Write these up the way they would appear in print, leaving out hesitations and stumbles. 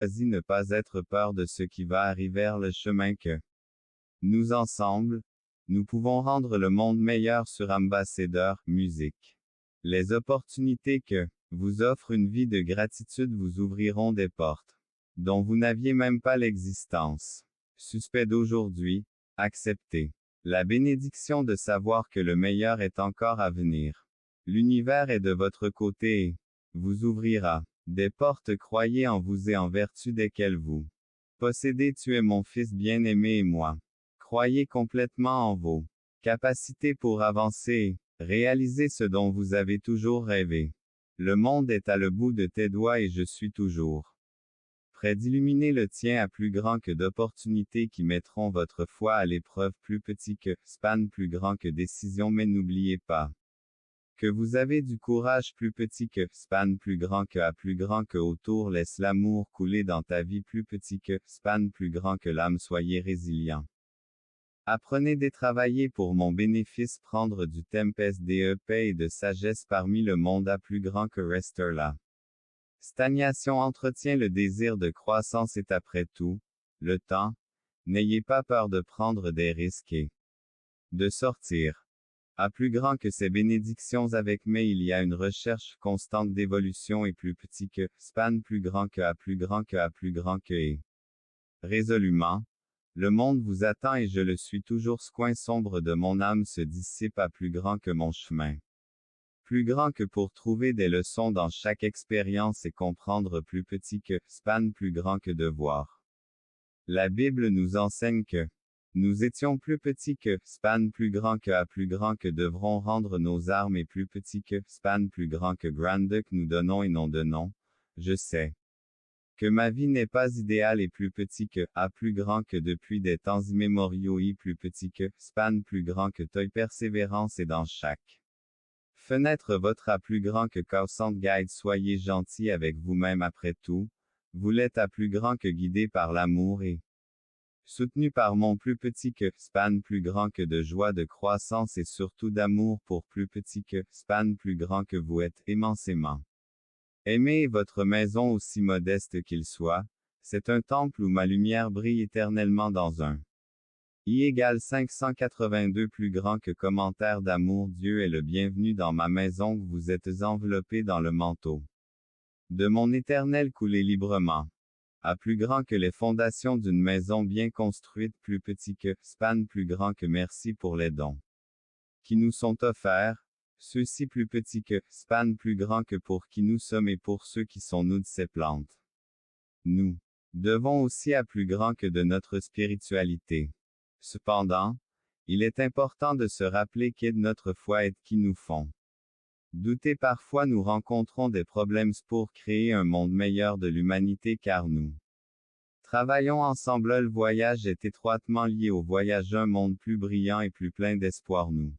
choisi ne pas être peur de ce qui va arriver le chemin que nous ensemble, nous pouvons rendre le monde meilleur sur Ambassadeur Musique. Les opportunités que vous offre une vie de gratitude vous ouvriront des portes dont vous n'aviez même pas l'existence. Suspect d'aujourd'hui, acceptez la bénédiction de savoir que le meilleur est encore à venir. L'univers est de votre côté et vous ouvrira des portes. Croyez en vous et en vertu desquelles vous possédez. Tu es mon fils bien-aimé et moi. Croyez complètement en vos capacités pour avancer et réaliser ce dont vous avez toujours rêvé. Le monde est à le bout de tes doigts et je suis toujours prêt d'illuminer le tien à plus grand que d'opportunités qui mettront votre foi à l'épreuve. Plus petit que span, plus grand que décision, mais n'oubliez pas que vous avez du courage. Plus petit que span, plus grand que à plus grand que autour. Laisse l'amour couler dans ta vie. Plus petit que span, plus grand que l'âme. Soyez résilient. Apprenez de travailler pour mon bénéfice. Prendre du tempest de paix et de sagesse parmi le monde à plus grand que rester là. Stagnation entretient le désir de croissance et après tout, le temps. N'ayez pas peur de prendre des risques et de sortir à plus grand que ces bénédictions avec mais il y a une recherche constante d'évolution et plus petit que span, plus grand que à plus grand que à plus grand que et résolument. Le monde vous attend et je le suis toujours. Ce coin sombre de mon âme se dissipe à plus grand que mon chemin. Plus grand que pour trouver des leçons dans chaque expérience et comprendre. Plus petit que span, plus grand que devoir. La Bible nous enseigne que nous étions plus petits que span, plus grand que à plus grand que devrons rendre nos armes et plus petit que span, plus grand que grande que nous donnons et non donnons. Je sais que ma vie n'est pas idéale et plus petit que à plus grand que depuis des temps immémoriaux et plus petit que span, plus grand que toi. Persévérance et dans chaque fenêtre votre à plus grand que Causant Guide. Soyez gentil avec vous-même après tout. Vous l'êtes à plus grand que guidé par l'amour et soutenu par mon plus petit que span, plus grand que de joie, de croissance et surtout d'amour pour plus petit que span, plus grand que vous êtes immensément. Aimez votre maison aussi modeste qu'il soit. C'est un temple où ma lumière brille éternellement dans un I égale 582 plus grand que commentaire d'amour. Dieu est le bienvenu dans ma maison. Vous êtes enveloppé dans le manteau de mon éternel. Coulez librement. À plus grand que les fondations d'une maison bien construite. Plus petit que span, plus grand que merci pour les dons qui nous sont offerts. Ceux-ci plus petits que span, plus grand que pour qui nous sommes et pour ceux qui sont nous de ces plantes. Nous devons aussi à plus grand que de notre spiritualité. Cependant, il est important de se rappeler qu'est de notre foi et qui nous font douter. Parfois nous rencontrons des problèmes pour créer un monde meilleur de l'humanité car nous travaillons ensemble. Le voyage est étroitement lié au voyage. Un monde plus brillant et plus plein d'espoir. Nous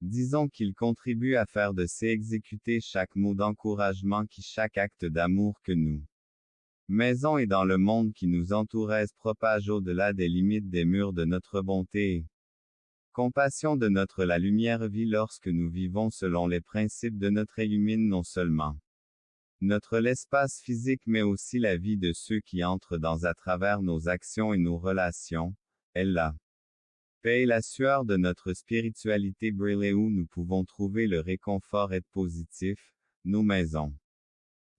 disons qu'il contribue à faire de ces exécuter chaque mot d'encouragement qui chaque acte d'amour que nous maison et dans le monde qui nous entoure se propage au-delà des limites des murs de notre bonté et compassion de notre la lumière vit lorsque nous vivons selon les principes de notre illumine non seulement notre l'espace physique mais aussi la vie de ceux qui entrent dans à travers nos actions et nos relations. Elle la paix et la sueur de notre spiritualité brûlée où nous pouvons trouver le réconfort et positif. Nos maisons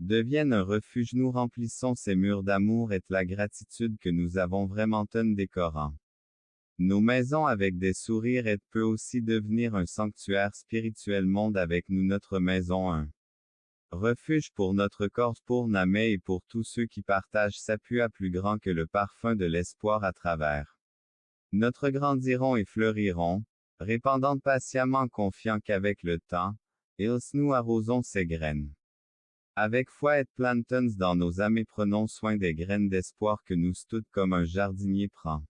deviennent un refuge. Nous remplissons ces murs d'amour et de la gratitude que nous avons vraiment un décorant. Nos maisons avec des sourires et peut aussi devenir un sanctuaire spirituel. Monde avec nous. Notre maison un refuge pour notre corps, pour Namé et pour tous ceux qui partagent s'appuie à plus grand que le parfum de l'espoir à travers notre grandiront et fleuriront, répandant patiemment confiant qu'avec le temps, ils nous arrosons ces graines. Avec foi et plantons dans nos âmes et prenons soin des graines d'espoir que nous toutes comme un jardinier prend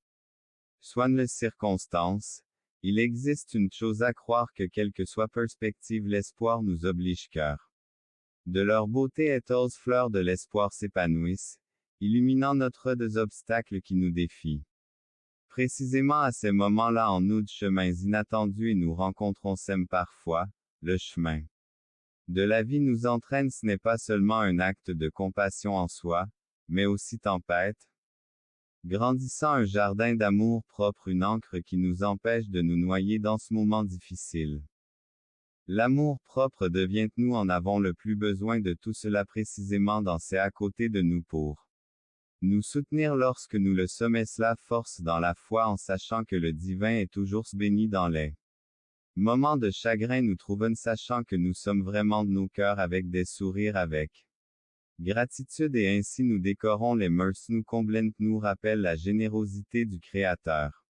soin les circonstances. Il existe une chose à croire que quelle que soit perspective l'espoir nous oblige cœur de leur beauté et aux fleurs de l'espoir s'épanouissent, illuminant notre des obstacles qui nous défient. Précisément à ces moments-là en nous de chemins inattendus et nous rencontrons sème parfois, le chemin de la vie nous entraîne. Ce n'est pas seulement un acte de compassion en soi, mais aussi tempête. Grandissant un jardin d'amour propre, une ancre qui nous empêche de nous noyer dans ce moment difficile. L'amour propre devient nous en avons le plus besoin de tout cela précisément dans c'est à côté de nous pour nous soutenir lorsque nous le sommes, cela force dans la foi en sachant que le divin est toujours béni dans les moments de chagrin nous trouvons sachant que nous sommes vraiment de nos cœurs avec des sourires avec gratitude et ainsi nous décorons les mœurs nous comblent nous rappelle la générosité du Créateur.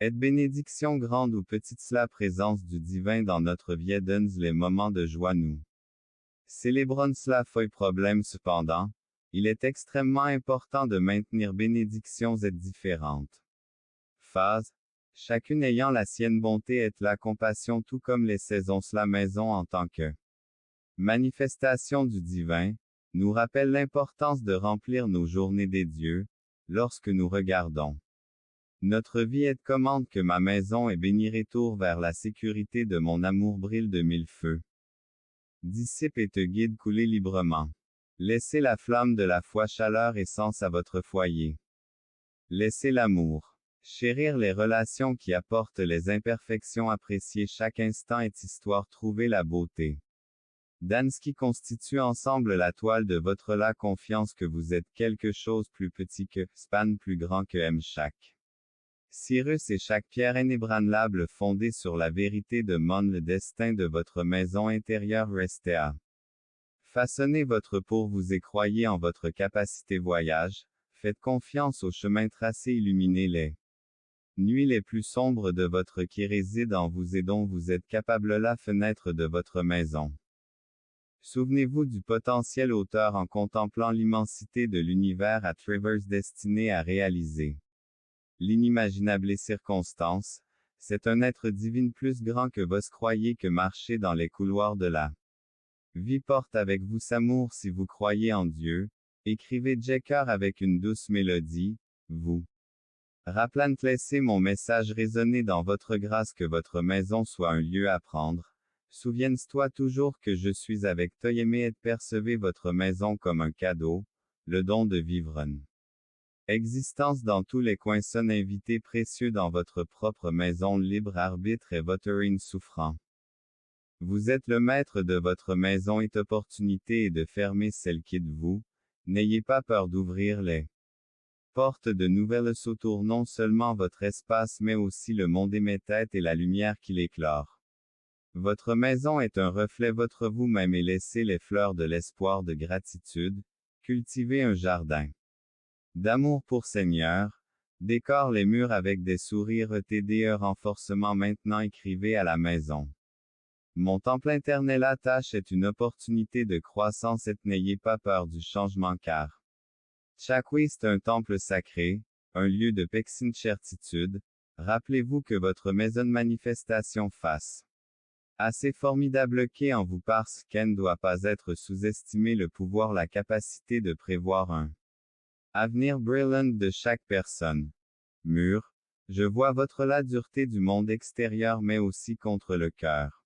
Et bénédiction grande ou petite la présence du divin dans notre vie donne les moments de joie nous célébrons cela fait problème cependant. Il est extrêmement important de maintenir bénédictions et différentes phases, chacune ayant la sienne bonté et la compassion tout comme les saisons la maison en tant que manifestation du divin, nous rappelle l'importance de remplir nos journées des dieux, lorsque nous regardons notre vie et commande que ma maison est bénie retour vers la sécurité de mon amour brille de mille feux. Dissipe et te guide couler librement. Laissez la flamme de la foi chaleur et sens à votre foyer. Laissez l'amour chérir les relations qui apportent les imperfections apprécier chaque instant et histoire trouver la beauté. Dans ce qui constitue ensemble la toile de votre la confiance que vous êtes quelque chose plus petit que, span plus grand que m chaque. Cyrus et chaque pierre inébranlable fondée sur la vérité de mon le destin de votre maison intérieure restez à façonnez votre pour vous et croyez en votre capacité voyage, faites confiance au chemin tracé illuminez les nuits les plus sombres de votre qui réside en vous et dont vous êtes capable la fenêtre de votre maison. Souvenez-vous du potentiel auteur en contemplant l'immensité de l'univers à travers destiné à réaliser l'inimaginable circonstance, c'est un être divin plus grand que vous croyez que marcher dans les couloirs de la vie porte avec vous s'amour si vous croyez en Dieu, écrivez Jecker avec une douce mélodie, vous. Rappelant laissez mon message résonner dans votre grâce que votre maison soit un lieu à prendre. Souviens-toi toujours que je suis avec toi aimé et percevez votre maison comme un cadeau, le don de vivre une existence dans tous les coins son invité précieux dans votre propre maison libre arbitre et votre insouffrant. Vous êtes le maître de votre maison et opportunité est de fermer celle qui est de vous, n'ayez pas peur d'ouvrir les portes de nouvelles autour non seulement votre espace mais aussi le monde émettait et la lumière qui l'éclore. Votre maison est un reflet votre vous-même et laissez les fleurs de l'espoir de gratitude, cultivez un jardin d'amour pour Seigneur, décore les murs avec des sourires TDE renforcement maintenant écrivez à la maison. Mon temple interne la tâche est une opportunité de croissance et n'ayez pas peur du changement car Chakwi est un temple sacré, un lieu de pexine certitude, rappelez-vous que votre maison de manifestation face assez formidable qu'est en vous parce qu'elle ne doit pas être sous-estimé le pouvoir la capacité de prévoir un avenir brillant de chaque personne. Mur, je vois votre la dureté du monde extérieur mais aussi contre le cœur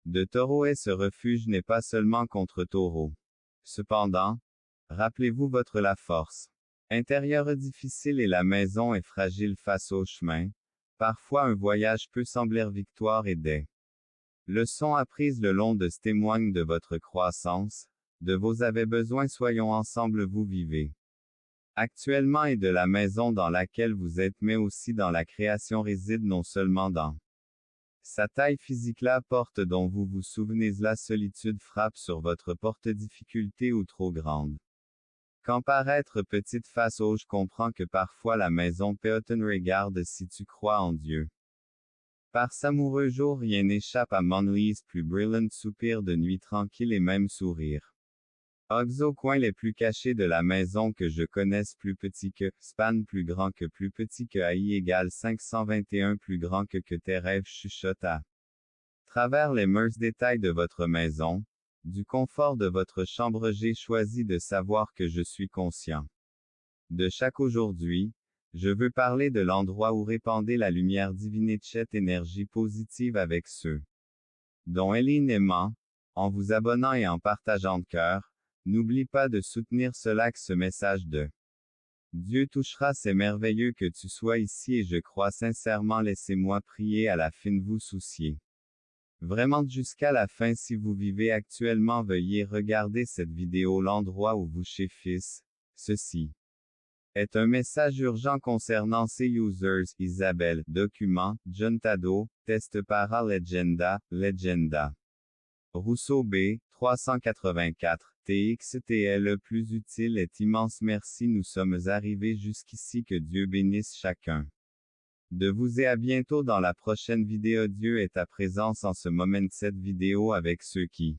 de taureau et ce refuge n'est pas seulement contre taureau. Cependant, rappelez-vous votre la force intérieure difficile et la maison est fragile face au chemin. Parfois un voyage peut sembler victoire et des leçons apprises le long de ce témoigne de votre croissance, de vos avez besoin soyons ensemble vous vivez. Actuellement et de la maison dans laquelle vous êtes mais aussi dans la création réside non seulement dans sa taille physique la porte dont vous vous souvenez la solitude frappe sur votre porte difficulté ou trop grande. Quand paraître petite face au je comprends que parfois la maison peut te regarde si tu crois en Dieu. Par s'amoureux jour rien n'échappe à Monlise plus brillant soupir de nuit tranquille et même sourire. Oxo coin les plus cachés de la maison que je connaisse plus petit que, span plus grand que plus petit que AI égale 521 plus grand que tes rêves chuchotent à travers les mœurs détails de votre maison, du confort de votre chambre j'ai choisi de savoir que je suis conscient de chaque aujourd'hui. Je veux parler de l'endroit où répandez la lumière divine et cette énergie positive avec ceux dont Eline aimant, en vous abonnant et en partageant de cœur, N'oublie pas de soutenir cela que ce message de Dieu touchera. C'est merveilleux que tu sois ici et je crois sincèrement. Laissez-moi prier à la fin de vous soucier. Vraiment jusqu'à la fin. Si vous vivez actuellement, veuillez regarder cette vidéo. L'endroit où vous chez fils. Ceci est un message urgent concernant ces users. Isabelle, document, John Tado, test para Legenda. Rousseau B, 384, TXT. Le plus utile est immense. Merci. Nous sommes arrivés jusqu'ici. Que Dieu bénisse chacun de vous et à bientôt dans la prochaine vidéo. Dieu est à présence en ce moment de cette vidéo avec ceux qui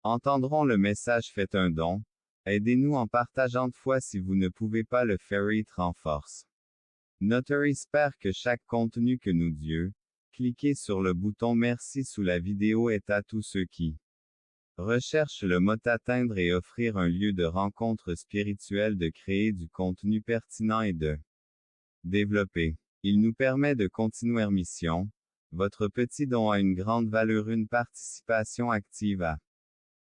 entendront le message. Faites un don. Aidez-nous en partageant de foi si vous ne pouvez pas le faire. It renforce notre espère que chaque contenu que nous Dieu. Cliquez sur le bouton merci sous la vidéo. Et à tous ceux qui recherchent le mot atteindre et offrir un lieu de rencontre spirituelle, de créer du contenu pertinent et de développer. Il nous permet de continuer mission. Votre petit don a une grande valeur. Une participation active à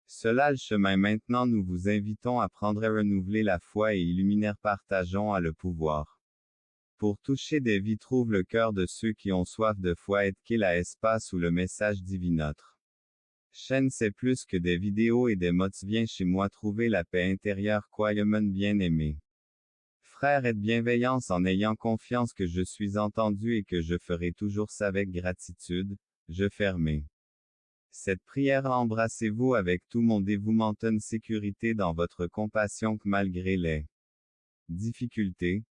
cela le chemin. Maintenant nous vous invitons à prendre et renouveler la foi et illuminer. Partageons à le pouvoir pour toucher des vies. Trouve le cœur de ceux qui ont soif de foi. Et qu'il a espace où le message divin. Notre chaîne c'est plus que des vidéos et des mots. Viens chez moi trouver la paix intérieure. Croyez-moi bien-aimé frère, et bienveillance en ayant confiance que je suis entendu et que je ferai toujours ça avec gratitude. Je fermais cette prière. Embrassez-vous avec tout mon dévouement. Une sécurité dans votre compassion que malgré les difficultés,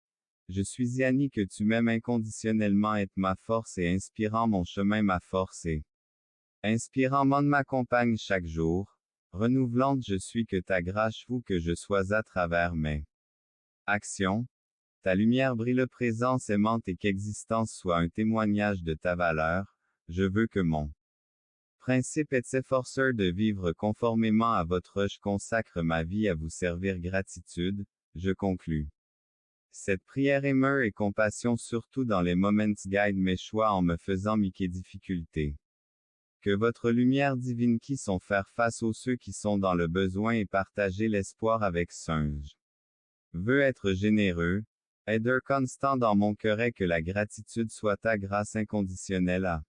je suis Yanni que tu m'aimes inconditionnellement. Est ma force et inspirant mon chemin. Ma force et inspirant monde m'accompagne chaque jour. Renouvelante je suis que ta grâce vous que je sois à travers mes actions. Ta lumière brille. Le présence aimante et qu'existence soit un témoignage de ta valeur. Je veux que mon principe est s'efforcer de vivre conformément à votre. Je consacre ma vie à vous servir. Gratitude. Je conclus cette prière aimeur et compassion surtout dans les moments. Guide mes choix en me faisant miquer difficulté. Que votre lumière divine qui sont faire face aux ceux qui sont dans le besoin et partager l'espoir avec singe. Veux être généreux. Aider constant dans mon cœur et que la gratitude soit ta grâce inconditionnelle à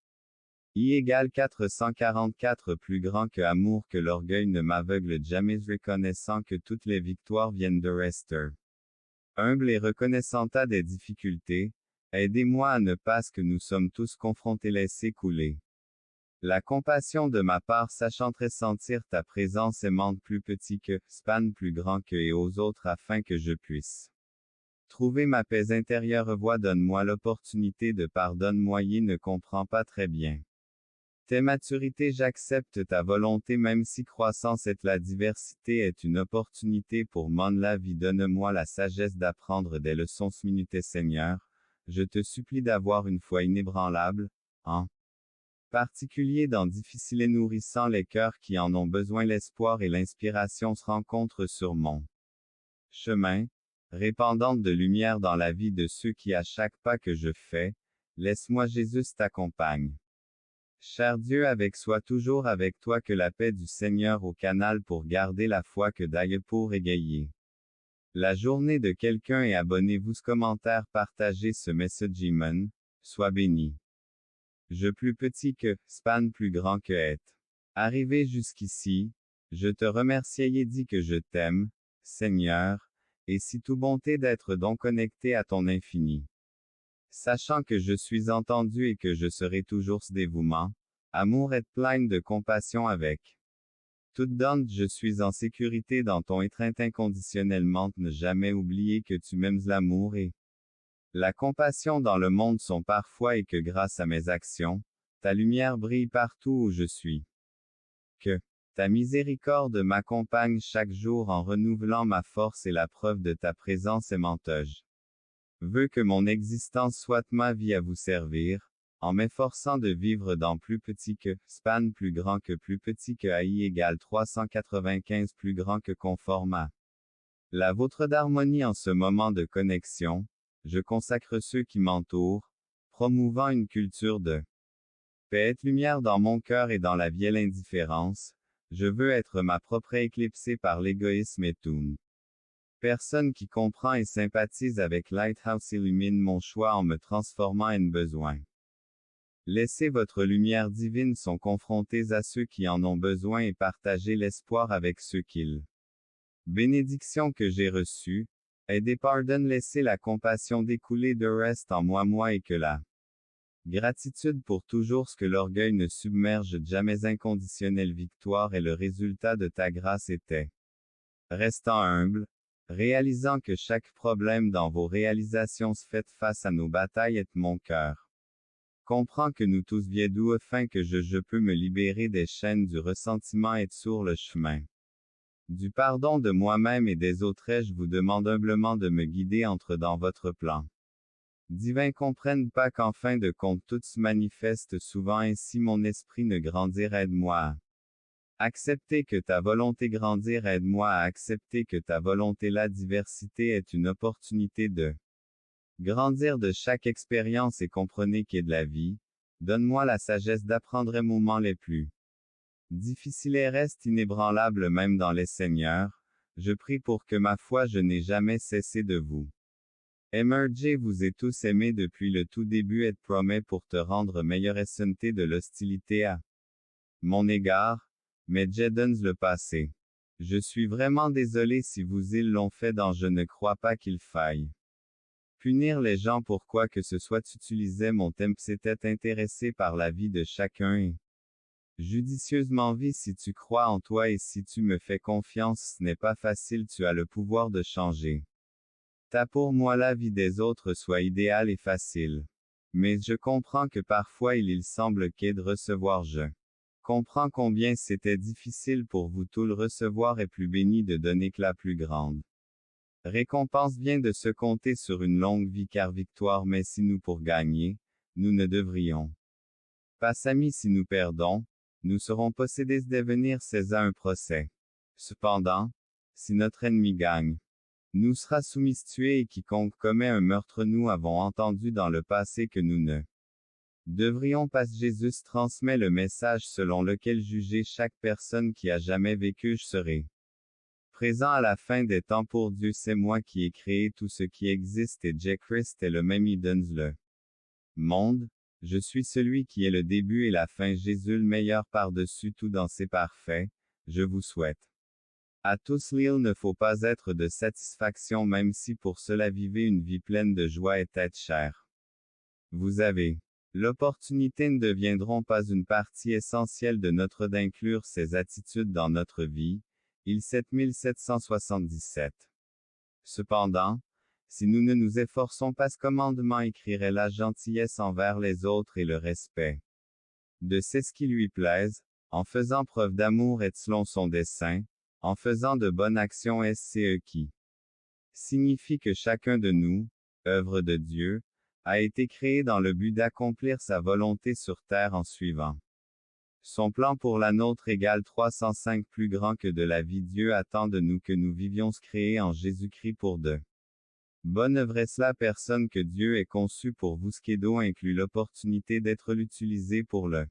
I égale 444. Plus grand que amour que l'orgueil ne m'aveugle jamais. Reconnaissant que toutes les victoires viennent de rester humble et reconnaissant à des difficultés. Aidez-moi à ne pas ce que nous sommes tous confrontés. Laisser couler la compassion de ma part, sachant ressentir ta présence aimante. Plus petit que, span plus grand que et aux autres afin que je puisse trouver ma paix intérieure. Voix donne-moi l'opportunité de pardonne-moi. Ne comprends pas très bien tes maturités. J'accepte ta volonté même si croissance est la diversité est une opportunité pour mon la vie. Donne-moi la sagesse d'apprendre des leçons. Minute Seigneur, je te supplie d'avoir une foi inébranlable, en particulier dans difficile et nourrissant les cœurs qui en ont besoin. L'espoir et l'inspiration se rencontrent sur mon chemin, répandante de lumière dans la vie de ceux qui à chaque pas que je fais, laisse-moi Jésus t'accompagne. Cher Dieu, avec soi toujours avec toi. Que la paix du Seigneur au canal pour garder la foi. Que d'aille pour égayer la journée de quelqu'un et abonnez-vous. Ce commentaire, partagez ce message. Sois béni. Je plus petit que, span plus grand que est. Arrivé jusqu'ici, je te remercie et dis que je t'aime, Seigneur, et si tout bonté d'être donc connecté à ton infini. Sachant que je suis entendu et que je serai toujours ce dévouement, amour est plein de compassion avec toute donne. Je suis en sécurité dans ton étreinte inconditionnellement. Ne jamais oublier que tu m'aimes. L'amour et la compassion dans le monde sont parfois et que grâce à mes actions, ta lumière brille partout où je suis. Que ta miséricorde m'accompagne chaque jour en renouvelant ma force et la preuve de ta présence aimanteuse. Veux que mon existence soit ma vie à vous servir, en m'efforçant de vivre dans plus petit que, span plus grand que plus petit que AI égale 395 plus grand que conforme à la vôtre d'harmonie. En ce moment de connexion, je consacre ceux qui m'entourent, promouvant une culture de paix et lumière dans mon cœur et dans la vieille indifférence. Je veux être ma propre éclipsé par l'égoïsme et tout. Personne qui comprend et sympathise avec Lighthouse illumine mon choix en me transformant en besoin. Laissez votre lumière divine sont confrontés à ceux qui en ont besoin et partagez l'espoir avec ceux qu'ils. Bénédiction que j'ai reçue, aidez pardonne laissez la compassion découler de reste en moi et que la gratitude pour toujours ce que l'orgueil ne submerge jamais inconditionnelle victoire est le résultat de ta grâce était. Restant humble, réalisant que chaque problème dans vos réalisations se fait face à nos batailles est mon cœur. Comprends que nous tous viedou afin que je peux me libérer des chaînes du ressentiment et sur le chemin. Du pardon de moi-même et des autres je vous demande humblement de me guider entre dans votre plan. Divin comprenne pas qu'en fin de compte tout se manifeste souvent ainsi mon esprit ne grandir aide-moi à accepter que ta volonté grandir aide-moi à accepter que ta volonté la diversité est une opportunité de grandir de chaque expérience et comprenez qu'est de la vie, donne-moi la sagesse d'apprendre les moments les plus difficiles et reste inébranlable même dans les seigneurs, je prie pour que ma foi je n'ai jamais cessé de vous. Emerger vous est tous aimé depuis le tout début et promet pour te rendre meilleure essenté de l'hostilité à mon égard, mais Jedons le passé. Je suis vraiment désolé si vous ils l'ont fait dans je ne crois pas qu'il faille. Punir les gens pour quoi que ce soit utilisait mon thème c'était intéressé par la vie de chacun et judicieusement vie si tu crois en toi et si tu me fais confiance ce n'est pas facile tu as le pouvoir de changer. Ta pour moi la vie des autres soit idéale et facile. Mais je comprends que parfois il semble qu'est de recevoir je comprends combien c'était difficile pour vous tout le recevoir et plus béni de donner que la plus grande. Récompense vient de se compter sur une longue vie car victoire mais si nous pour gagner, nous ne devrions pas s'amis si nous perdons, nous serons possédés de devenir c'est à un procès. Cependant, si notre ennemi gagne, nous sera soumis tué et quiconque commet un meurtre nous avons entendu dans le passé que nous ne devrions pas Jésus transmet le message selon lequel juger chaque personne qui a jamais vécu je serai présent à la fin des temps pour Dieu c'est moi qui ai créé tout ce qui existe et Christ est le même il donne le monde, je suis celui qui est le début et la fin Jésus le meilleur par-dessus tout dans ses parfaits, je vous souhaite. À tous l'il ne faut pas être de satisfaction même si pour cela vivez une vie pleine de joie et tête chère. Vous avez l'opportunité ne deviendront pas une partie essentielle de notre d'inclure ces attitudes dans notre vie. Il 7777. Cependant, si nous ne nous efforçons pas ce commandement écrirait la gentillesse envers les autres et le respect de c'est ce qui lui plaise, en faisant preuve d'amour et selon son dessein, en faisant de bonnes actions SCE qui signifie que chacun de nous, œuvre de Dieu, a été créé dans le but d'accomplir sa volonté sur terre en suivant son plan pour la nôtre égale 305 plus grand que de la vie Dieu attend de nous que nous vivions créés en Jésus-Christ pour de bonne œuvre est la personne que Dieu est conçu pour vous ce qui inclut l'opportunité d'être l'utilisé pour le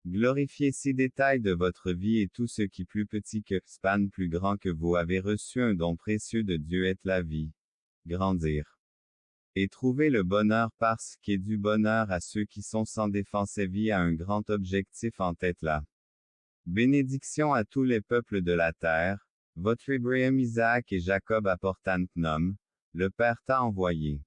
glorifier si détails de votre vie et tout ce qui plus petit que span plus grand que vous avez reçu un don précieux de Dieu est la vie. Grandir. Et trouver le bonheur parce qu'est du bonheur à ceux qui sont sans défense et vie à un grand objectif en tête là. Bénédiction à tous les peuples de la terre, votre Abraham Isaac et Jacob apportant nom, le Père t'a envoyé.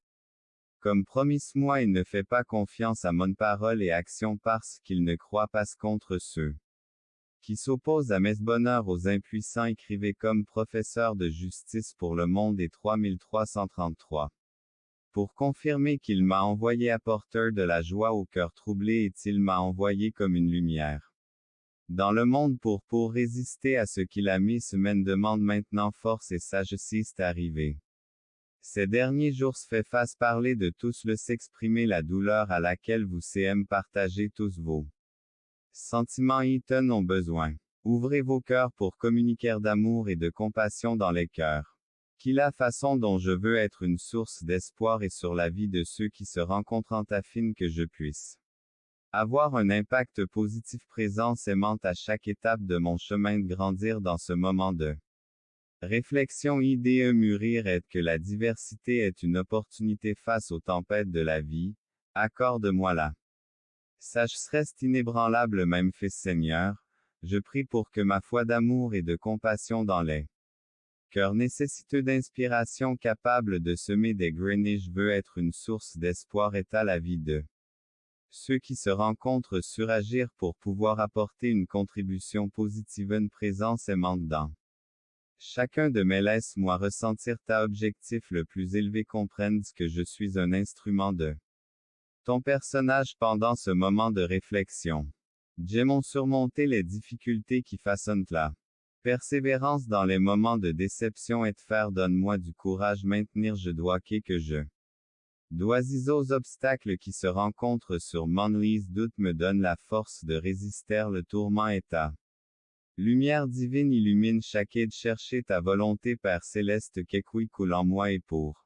Comme promise-moi il ne fait pas confiance à mon parole et action parce qu'il ne croit pas contre ceux qui s'opposent à mes bonheurs aux impuissants écrivez comme professeur de justice pour le monde et 3333. Pour confirmer qu'il m'a envoyé apporteur de la joie au cœur troublé et il m'a envoyé comme une lumière dans le monde pour résister à ce qu'il a mis semaine demande maintenant force et sagesse est arrivé. Ces derniers jours se fait face parler de tous le s'exprimer la douleur à laquelle vous CM partagez tous vos sentiments Eaton ont besoin. Ouvrez vos cœurs pour communiquer d'amour et de compassion dans les cœurs. Qui la façon dont je veux être une source d'espoir et sur la vie de ceux qui se rencontrent afin que je puisse Avoir un impact positif présent s'aimante à chaque étape de mon chemin de grandir dans ce moment de réflexion. Idée mûrir est que la diversité est une opportunité face aux tempêtes de la vie. Accorde-moi la sagesse inébranlable même fait Seigneur. Je prie pour que ma foi d'amour et de compassion dans les cœurs nécessiteux d'inspiration capable de semer des graines et je veux être une source d'espoir et à la vie de ceux qui se rencontrent sur agir pour pouvoir apporter une contribution positive. Une présence aimante dans chacun de mes laisse-moi ressentir ta objectif le plus élevé comprenne que je suis un instrument de ton personnage pendant ce moment de réflexion. J'aime surmonter les difficultés qui façonnent la persévérance dans les moments de déception et de faire donne-moi du courage maintenir je dois que je dois aux obstacles qui se rencontrent sur mon doute me donne la force de résister le tourment et ta lumière divine illumine chaque et de chercher ta volonté Père céleste qu'écoui coule en moi et pour